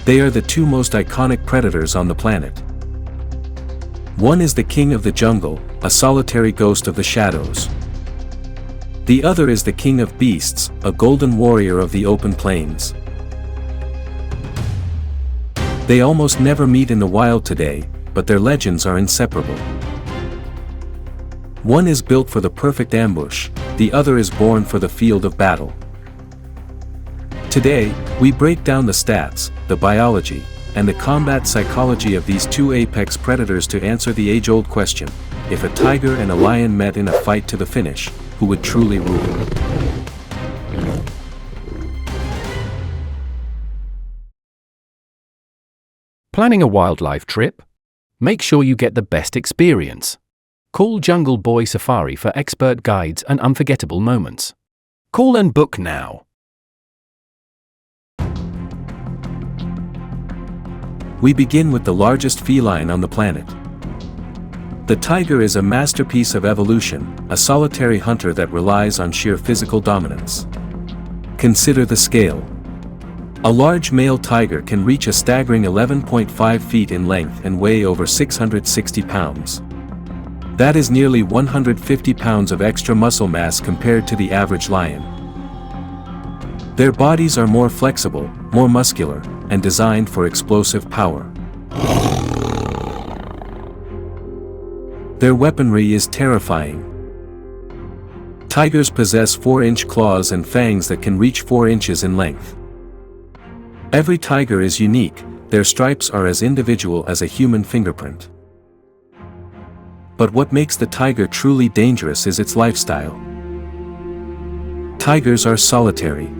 They are the two most iconic predators on the planet. One is the king of the jungle, a solitary ghost of the shadows. The other is the king of beasts, a golden warrior of the open plains. They almost never meet in the wild today, but their legends are inseparable. One is built for the perfect ambush, the other is born for the field of battle. Today, we break down the stats, the biology, and the combat psychology of these two apex predators to answer the age-old question: if a tiger and a lion met in a fight to the finish, who would truly rule? Planning a wildlife trip? Make sure you get the best experience. Call Jungle Boy Safari for expert guides and unforgettable moments. Call and book now. We begin with the largest feline on the planet. The tiger is a masterpiece of evolution, a solitary hunter that relies on sheer physical dominance. Consider the scale. A large male tiger can reach a staggering 11.5 feet in length and weigh over 660 pounds. That is nearly 150 pounds of extra muscle mass compared to the average lion. Their bodies are more flexible, more muscular, and designed for explosive power. Their weaponry is terrifying. Tigers possess 4-inch claws and fangs that can reach 4 inches in length. Every tiger is unique, their stripes are as individual as a human fingerprint. But what makes the tiger truly dangerous is its lifestyle. Tigers are solitary.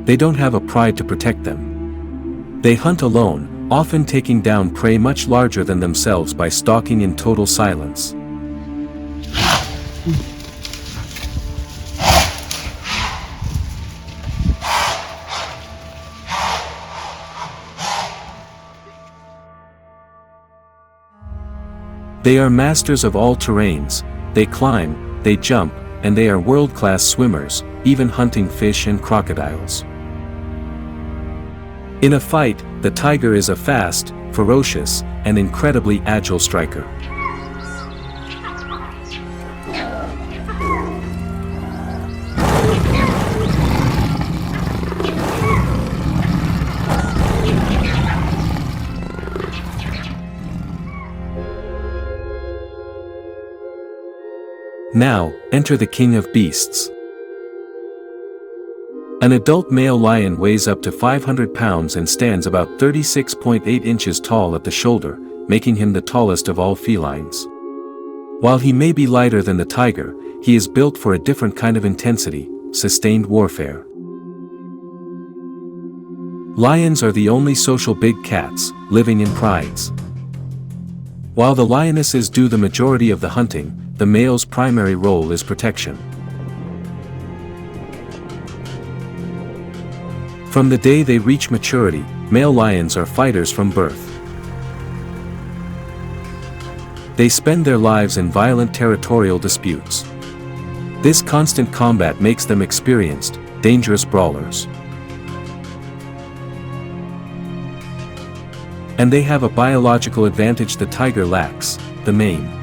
They don't have a pride to protect them. They hunt alone, often taking down prey much larger than themselves by stalking in total silence. They are masters of all terrains. They climb, they jump, and they are world-class swimmers, even hunting fish and crocodiles. In a fight, the tiger is a fast, ferocious, and incredibly agile striker. Now, enter the king of beasts. An adult male lion weighs up to 500 pounds and stands about 36.8 inches tall at the shoulder, making him the tallest of all felines. While he may be lighter than the tiger, he is built for a different kind of intensity, sustained warfare. Lions are the only social big cats, living in prides. While the lionesses do the majority of the hunting, the male's primary role is protection. From the day they reach maturity, male lions are fighters from birth. They spend their lives in violent territorial disputes. This constant combat makes them experienced, dangerous brawlers. And they have a biological advantage the tiger lacks: the mane.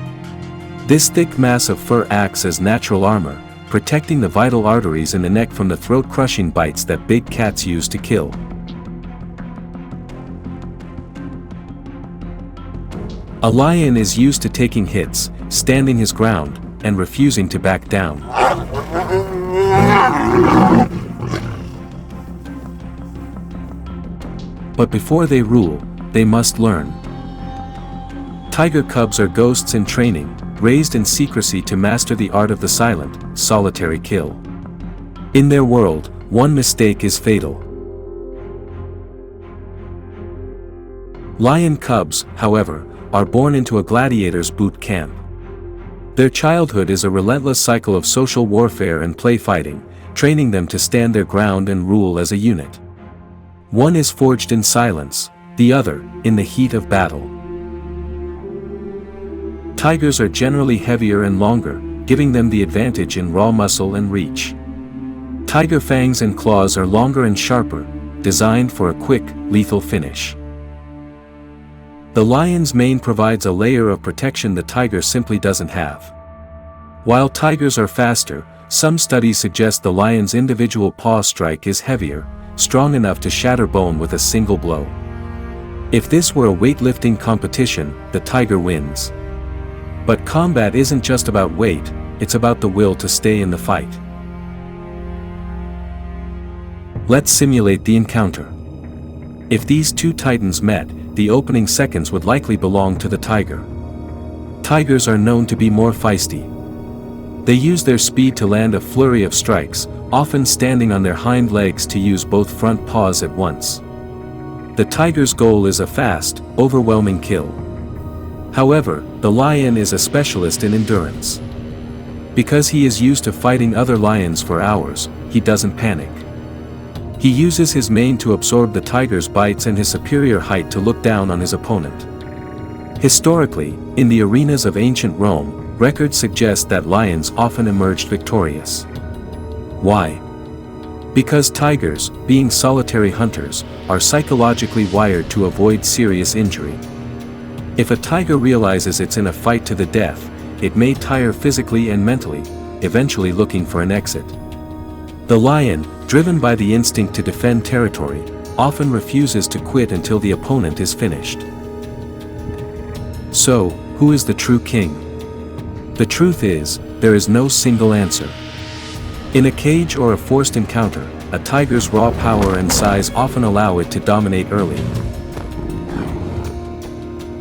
This thick mass of fur acts as natural armor, protecting the vital arteries in the neck from the throat-crushing bites that big cats use to kill. A lion is used to taking hits, standing his ground, and refusing to back down. But before they rule, they must learn. Tiger cubs are ghosts in training, raised in secrecy to master the art of the silent, solitary kill. In their world, one mistake is fatal. Lion cubs, however, are born into a gladiator's boot camp. Their childhood is a relentless cycle of social warfare and play fighting, training them to stand their ground and rule as a unit. One is forged in silence, the other, in the heat of battle. Tigers are generally heavier and longer, giving them the advantage in raw muscle and reach. Tiger fangs and claws are longer and sharper, designed for a quick, lethal finish. The lion's mane provides a layer of protection the tiger simply doesn't have. While tigers are faster, some studies suggest the lion's individual paw strike is heavier, strong enough to shatter bone with a single blow. If this were a weightlifting competition, the tiger wins. But combat isn't just about weight, it's about the will to stay in the fight. Let's simulate the encounter. If these two titans met, the opening seconds would likely belong to the tiger. Tigers are known to be more feisty. They use their speed to land a flurry of strikes, often standing on their hind legs to use both front paws at once. The tiger's goal is a fast, overwhelming kill. However, the lion is a specialist in endurance. Because he is used to fighting other lions for hours, he doesn't panic. He uses his mane to absorb the tiger's bites and his superior height to look down on his opponent. Historically, in the arenas of ancient Rome, records suggest that lions often emerged victorious. Why? Because tigers, being solitary hunters, are psychologically wired to avoid serious injury. If a tiger realizes it's in a fight to the death, it may tire physically and mentally, eventually looking for an exit. The lion, driven by the instinct to defend territory, often refuses to quit until the opponent is finished. So, who is the true king? The truth is, there is no single answer. In a cage or a forced encounter, a tiger's raw power and size often allow it to dominate early.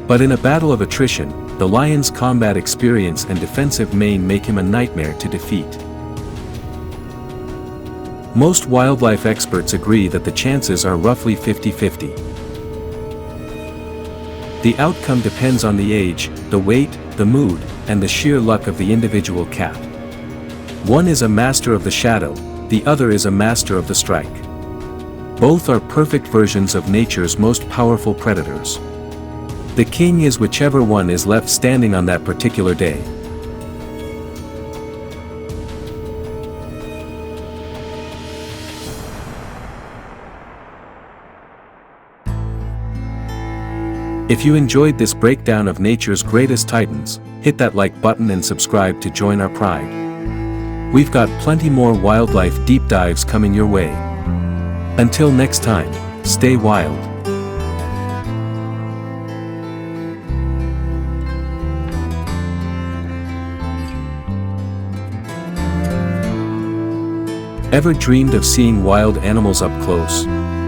But in a battle of attrition, the lion's combat experience and defensive mane make him a nightmare to defeat. Most wildlife experts agree that the chances are roughly 50-50. The outcome depends on the age, the weight, the mood, and the sheer luck of the individual cat. One is a master of the shadow, the other is a master of the strike. Both are perfect versions of nature's most powerful predators. The king is whichever one is left standing on that particular day. If you enjoyed this breakdown of nature's greatest titans, hit that like button and subscribe to join our pride. We've got plenty more wildlife deep dives coming your way. Until next time, stay wild. Ever dreamed of seeing wild animals up close?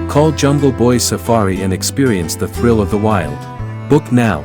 Call Jungle Boy Safari and experience the thrill of the wild. Book now.